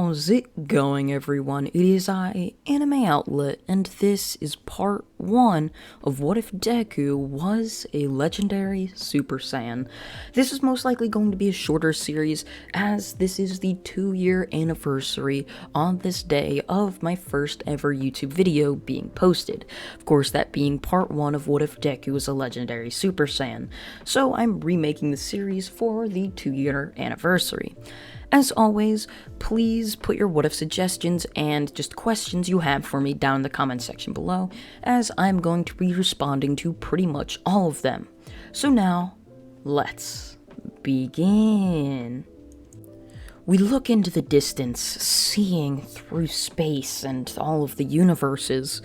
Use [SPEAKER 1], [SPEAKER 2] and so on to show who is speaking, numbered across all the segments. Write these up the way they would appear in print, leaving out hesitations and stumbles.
[SPEAKER 1] How's it going, everyone? It is Anime Outlet, and this is part 1 of What If Deku Was a Legendary Super Saiyan. This is most likely going to be a shorter series, as this is the 2-year anniversary on this day of my first ever YouTube video being posted. Of course, that being part 1 of What If Deku Was a Legendary Super Saiyan. So I'm remaking the series for the 2-year anniversary. As always, please put your what-if suggestions and just questions you have for me down in the comment section below, as I'm going to be responding to pretty much all of them. So now, let's begin. We look into the distance, seeing through space and all of the universes,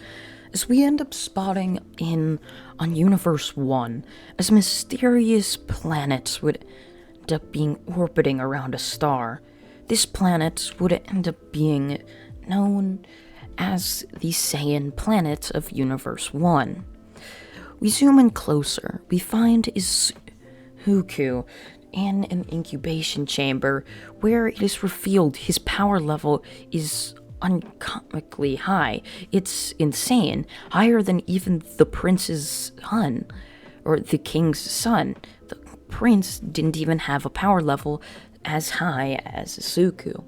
[SPEAKER 1] as we end up spotting on Universe 1, as a mysterious planet would end up being orbiting around a star. This planet would end up being known as the Saiyan planet of Universe 1. We zoom in closer. We find Deku in an incubation chamber where it is revealed his power level is uncomically high. It's insane, higher than even the prince's son, or the king's son. The prince didn't even have a power level as high as Izuku.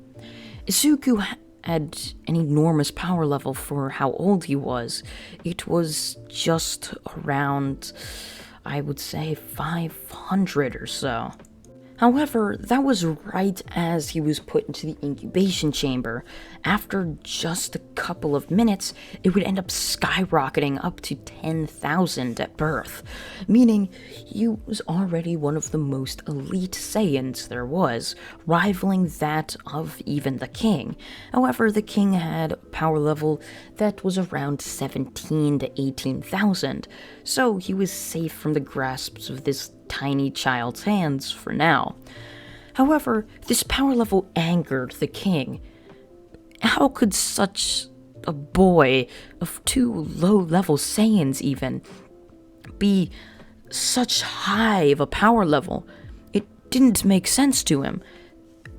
[SPEAKER 1] Izuku had an enormous power level for how old he was. It was just around, I would say, 500 or so. However, that was right as he was put into the incubation chamber. After just a couple of minutes, it would end up skyrocketing up to 10,000 at birth, meaning he was already one of the most elite Saiyans there was, rivaling that of even the king. However, the king had a power level that was around 17 to 18,000, so he was safe from the grasps of this tiny child's hands for now. However, this power level angered the king. How could such a boy of 2 low-level Saiyans even be such high of a power level? It didn't make sense to him.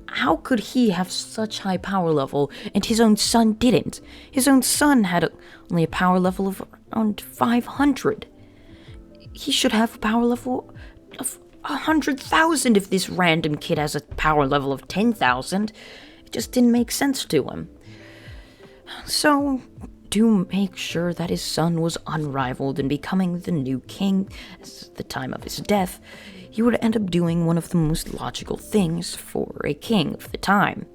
[SPEAKER 1] How could he have such high power level and his own son didn't? His own son had only a power level of around 500. He should have a power level of 100,000 if this random kid has a power level of 10,000. It just didn't make sense to him. So, to make sure that his son was unrivaled in becoming the new king at the time of his death, he would end up doing one of the most logical things for a king of the time.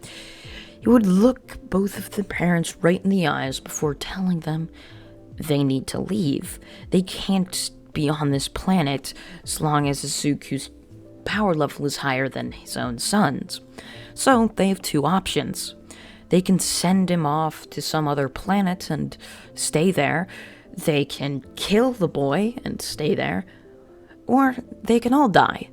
[SPEAKER 1] He would look both of the parents right in the eyes before telling them they need to leave. They can't be on this planet as long as Izuku's power level is higher than his own son's. So they have 2 options. They can send him off to some other planet and stay there. They can kill the boy and stay there. Or they can all die.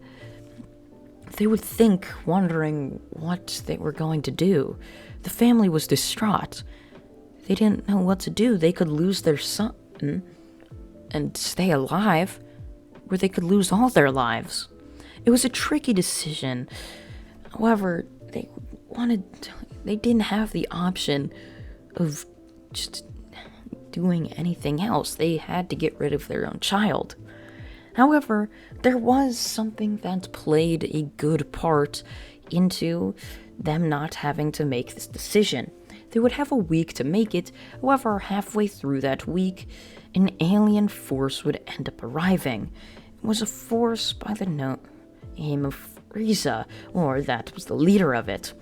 [SPEAKER 1] They would think, wondering what they were going to do. The family was distraught. They didn't know what to do. They could lose their son and stay alive, or they could lose all their lives. It was a tricky decision. However, they didn't have the option of just doing anything else. They had to get rid of their own child. However, there was something that played a good part into them not having to make this decision. They would have a week to make it. However, halfway through that week, an alien force would end up arriving. It was a force by the name of Frieza, or that was the leader of it.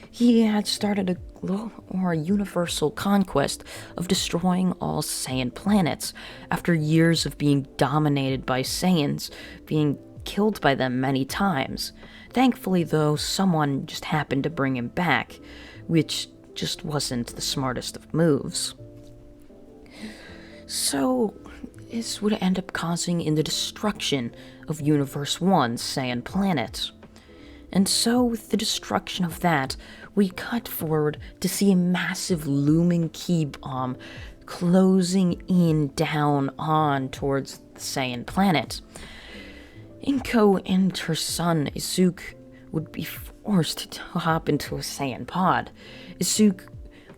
[SPEAKER 1] He had started a universal conquest of destroying all Saiyan planets after years of being dominated by Saiyans, being killed by them many times. Thankfully, though, someone just happened to bring him back, which just wasn't the smartest of moves. So, this would end up causing in the destruction of Universe 1's Saiyan planet. And so, with the destruction of that, we cut forward to see a massive looming key bomb closing in down on towards the Saiyan planet. Inko and her son Izuku would be forced to hop into a Saiyan pod. Izuku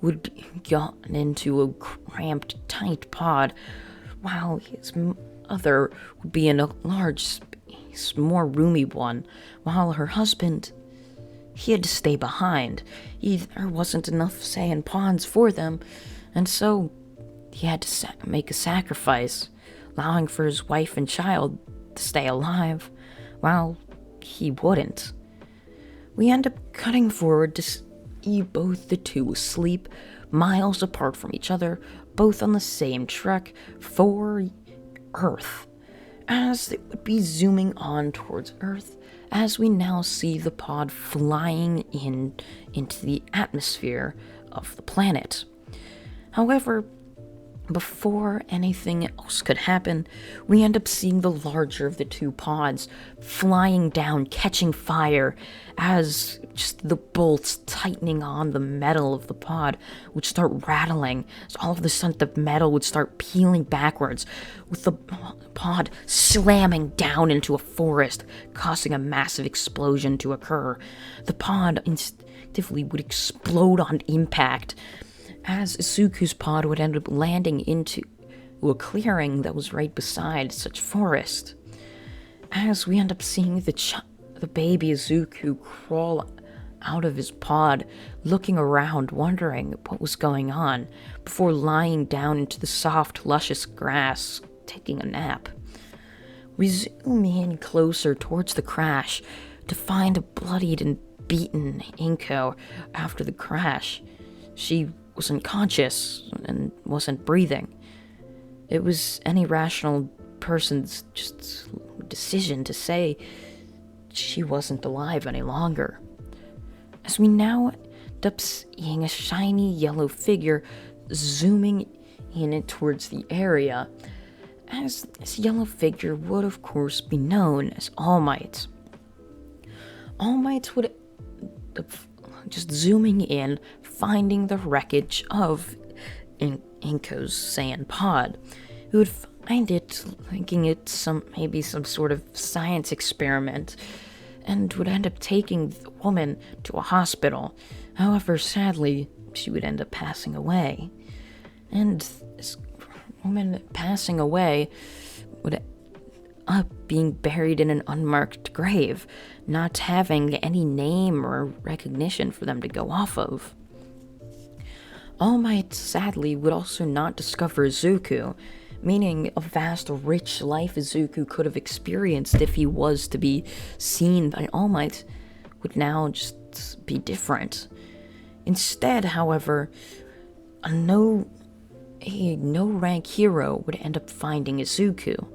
[SPEAKER 1] would be gotten into a cramped, tight pod, while his mother would be in a large space, more roomy one, while her husband, he had to stay behind. There wasn't enough Saiyan pods for them, and so he had to make a sacrifice, allowing for his wife and child to stay alive, while he wouldn't. We end up cutting forward to see both the two asleep, miles apart from each other, both on the same trek for Earth, as they would be zooming on towards Earth, as we now see the pod flying into the atmosphere of the planet. However, before anything else could happen, we end up seeing the larger of the two pods flying down, catching fire, as just the bolts tightening on the metal of the pod would start rattling. So all of a sudden the metal would start peeling backwards, with the pod slamming down into a forest, causing a massive explosion to occur. The pod instinctively would explode on impact, as Izuku's pod would end up landing into a clearing that was right beside such forest. As we end up seeing the baby Izuku crawl out of his pod, looking around, wondering what was going on, before lying down into the soft, luscious grass, taking a nap. We zoom in closer towards the crash to find a bloodied and beaten Inko after the crash. She was unconscious and wasn't breathing. It was any rational person's just decision to say she wasn't alive any longer. As we now end up seeing a shiny yellow figure zooming in towards the area, as this yellow figure would of course be known as All Might. All Might would just zooming in, finding the wreckage of Inko's Saiyan pod. He would find it, thinking it's maybe some sort of science experiment, and would end up taking the woman to a hospital. However, sadly, she would end up passing away. And this woman passing away would up being buried in an unmarked grave, not having any name or recognition for them to go off of. All Might sadly would also not discover Izuku, meaning a vast, rich life Izuku could have experienced if he was to be seen by All Might would now just be different. Instead, however, a no-rank hero would end up finding Izuku.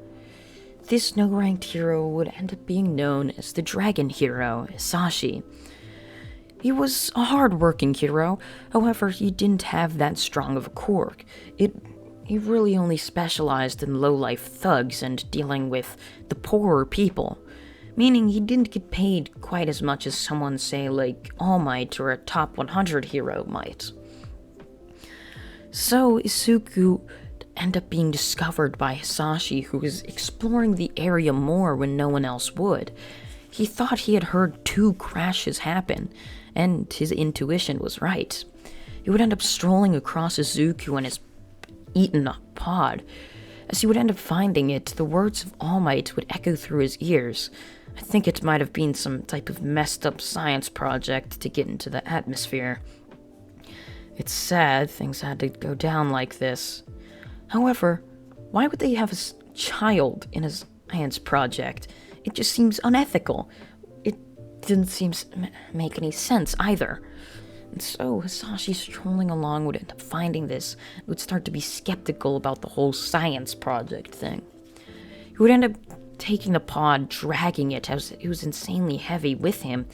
[SPEAKER 1] This no-ranked hero would end up being known as the Dragon Hero, Hisashi. He was a hard-working hero, however, he didn't have that strong of a quirk. He really only specialized in low-life thugs and dealing with the poorer people, meaning he didn't get paid quite as much as someone, say, like All Might or a top 100 hero might. So, Izuku end up being discovered by Hisashi, who was exploring the area more when no one else would. He thought he had heard 2 crashes happen, and his intuition was right. He would end up strolling across Izuku and his eaten-up pod. As he would end up finding it, the words of All Might would echo through his ears. I think it might have been some type of messed-up science project to get into the atmosphere. It's sad things had to go down like this. However, why would they have a child in a science project? It just seems unethical. It didn't seem to make any sense either. And so Hisashi strolling along would end up finding this and would start to be skeptical about the whole science project thing. He would end up taking the pod, dragging it as it was insanely heavy with him,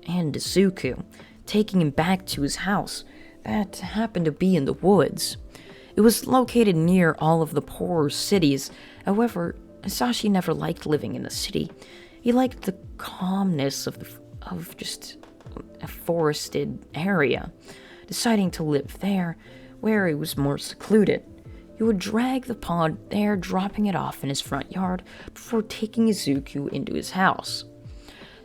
[SPEAKER 1] and Izuku, taking him back to his house that happened to be in the woods. It was located near all of the poorer cities. However, Hisashi never liked living in the city. He liked the calmness of just a forested area, deciding to live there, where he was more secluded. He would drag the pod there, dropping it off in his front yard, before taking Izuku into his house.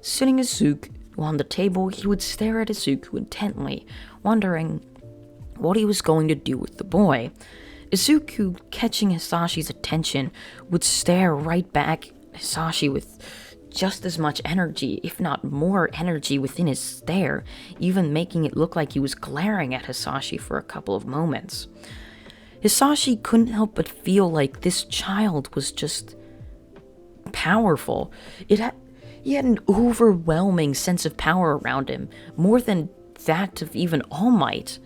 [SPEAKER 1] Sitting Izuku While on the table, he would stare at Izuku intently, wondering what he was going to do with the boy. Izuku, catching Hisashi's attention, would stare right back at Hisashi with just as much energy, if not more energy within his stare, even making it look like he was glaring at Hisashi for a couple of moments. Hisashi couldn't help but feel like this child was just powerful. He had an overwhelming sense of power around him, more than that of even All Might.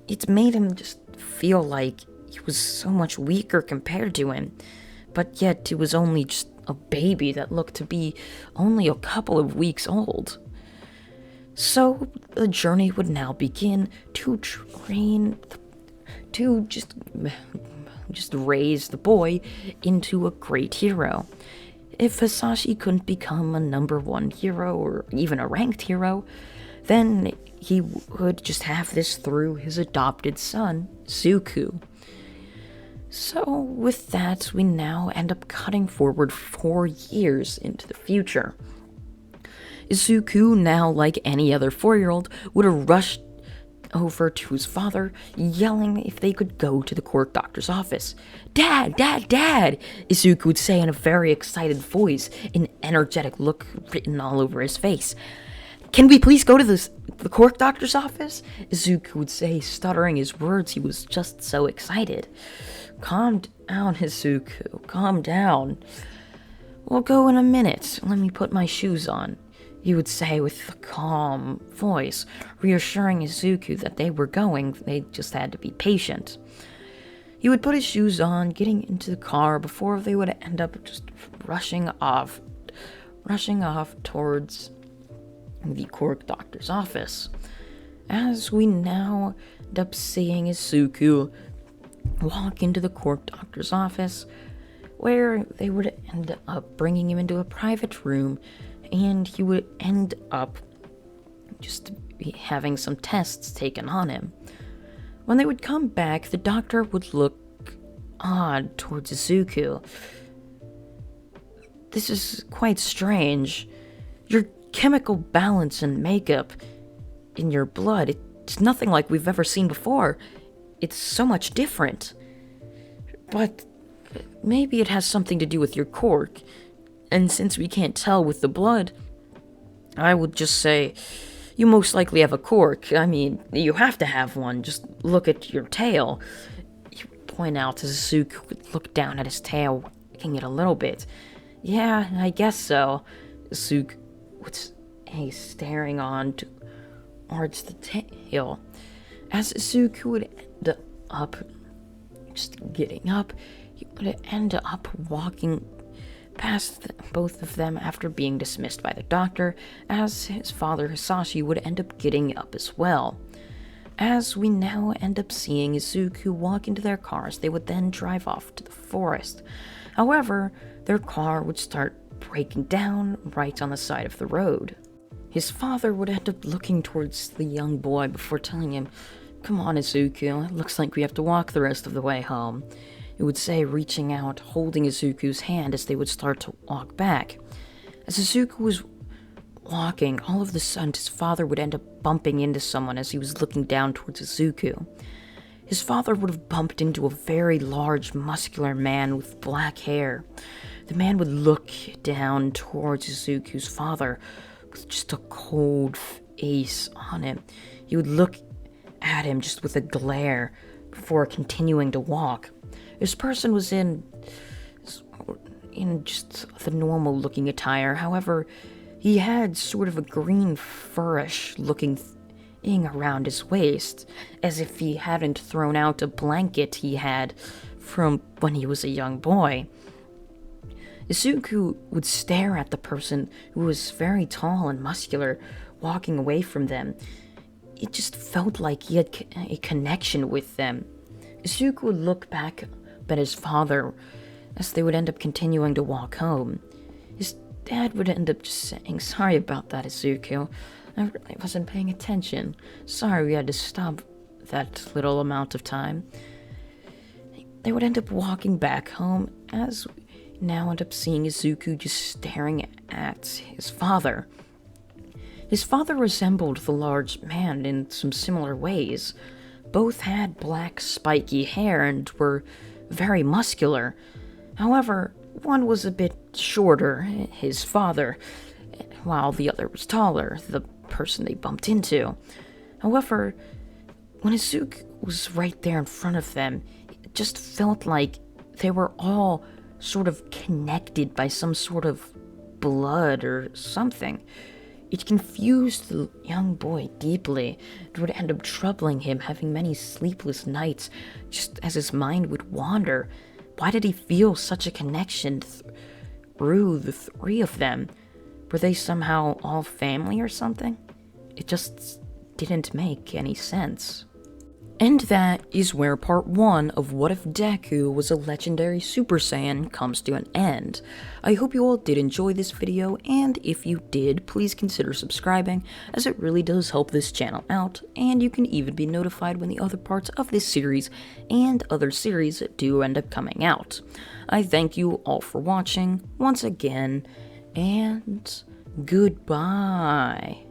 [SPEAKER 1] It made him just feel like he was so much weaker compared to him, but yet it was only just a baby that looked to be only a couple of weeks old. So the journey would now begin to just raise the boy into a great hero. If Hisashi couldn't become a #1 hero or even a ranked hero, then he would just have this through his adopted son, Zuko. So with that, we now end up cutting forward 4 years into the future. Izuku, now like any other 4-year-old, would have rushed over to his father, yelling if they could go to the quirk doctor's office. "Dad, Dad, Dad!" Izuku would say in a very excited voice, an energetic look written all over his face. "Can we please go to the quirk doctor's office?" Izuku would say, stuttering his words. He was just so excited. "Calm down, Izuku. Calm down. We'll go in a minute. Let me put my shoes on," he would say with a calm voice, reassuring Izuku that they were going. They just had to be patient. He would put his shoes on, getting into the car before they would end up just rushing off towards the quirk doctor's office. As we now end up seeing Izuku walk into the quirk doctor's office, where they would end up bringing him into a private room, and he would end up just having some tests taken on him. When they would come back, the doctor would look odd towards Izuku. "This is quite strange. Your chemical balance and makeup in your blood, it's nothing like we've ever seen before. It's so much different. But maybe it has something to do with your quirk. And since we can't tell with the blood, I would just say you most likely have a quirk. I mean, you have to have one. Just look at your tail." He would point out as Izuku would look down at his tail, wagging it a little bit. "Yeah, I guess so." Izuku would stay staring on towards the tail. As Izuku would end up just getting up, he would end up walking past both of them after being dismissed by the doctor, as his father Hisashi would end up getting up as well. As we now end up seeing Izuku walk into their cars, they would then drive off to the forest. However, their car would start breaking down right on the side of the road. His father would end up looking towards the young boy before telling him, "Come on, Izuku, it looks like we have to walk the rest of the way home," he would say, reaching out, holding Izuku's hand as they would start to walk back. As Izuku was walking, all of a sudden his father would end up bumping into someone as he was looking down towards Izuku. His father would have bumped into a very large, muscular man with black hair. The man would look down towards Izuku's father with just a cold face on him. He would look at him just with a glare before continuing to walk. This person was in just the normal looking attire. However, he had sort of a green furish looking thing around his waist, as if he hadn't thrown out a blanket he had from when he was a young boy. Izuku would stare at the person who was very tall and muscular, walking away from them. It just felt like he had a connection with them. Izuku would look back at his father as they would end up continuing to walk home. His dad would end up just saying, "Sorry about that, Izuku. I really wasn't paying attention. Sorry we had to stop that little amount of time." They would end up walking back home, as we now end up seeing Izuku just staring at his father. His father resembled the large man in some similar ways. Both had black, spiky hair and were very muscular. However, one was a bit shorter, his father, while the other was taller, the person they bumped into. However, when Izuku was right there in front of them, it just felt like they were all sort of connected by some sort of blood or something. It confused the young boy deeply. It would end up troubling him, having many sleepless nights, just as his mind would wander. Why did he feel such a connection through the three of them? Were they somehow all family or something? It just didn't make any sense. And that is where part 1 of What If Deku Was a Legendary Super Saiyan comes to an end. I hope you all did enjoy this video, and if you did, please consider subscribing, as it really does help this channel out, and you can even be notified when the other parts of this series and other series do end up coming out. I thank you all for watching, once again, and goodbye.